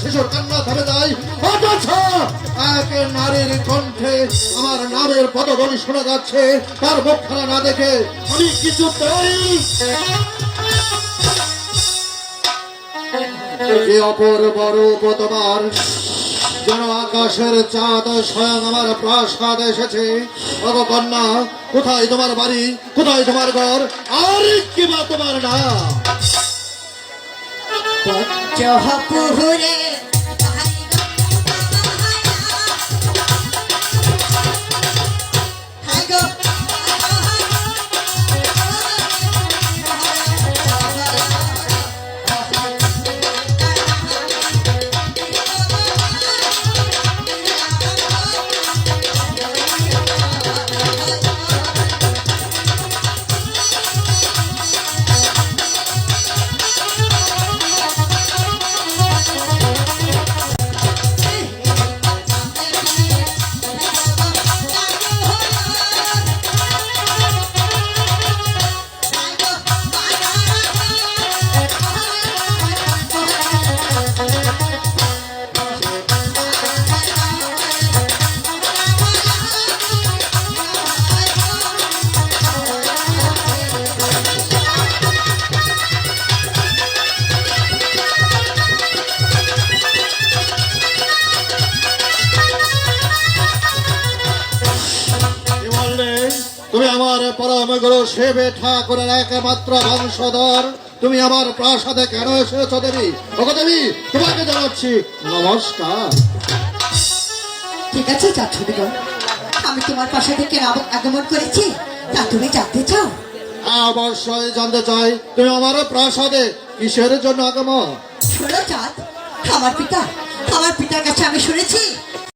শিশুর কান্না থেমে যায়, অথচ এক নারীর কণ্ঠে আমার নামের পদধ্বনি শোনা যাচ্ছে। তার মুখখানা না দেখে আমি কিছুতেই যে অপূর্ব রূপ তোমার, যেন আকাশের চাঁদ স্বয়ং আমার প্রাসাদে এসেছে। ওগো কন্যা, কোথায় তোমার বাড়ি, কোথায় তোমার ঘর, আর কিবা তোমার নাম? পঞ্চপুরে তুমি আমার পরম গুরু শিব ঠাকুরের একমাত্র বংশধর, তুমি আমার প্রাসাদে কেন এসেছো দেবী? ওগো দেবী, তোমাকে জানাচ্ছি নমস্কার। ঠিক আছে চাচুদিগণ, আমি তোমার পাশে থেকে আগমন করেছি, তা তুমি জানতে চাও? অবশ্যই জানতে চাই, তুমি আমার প্রাসাদে কিসের জন্য আগমন? শোনো চাঁদ, আমার পিতার কাছে আমি শুনেছি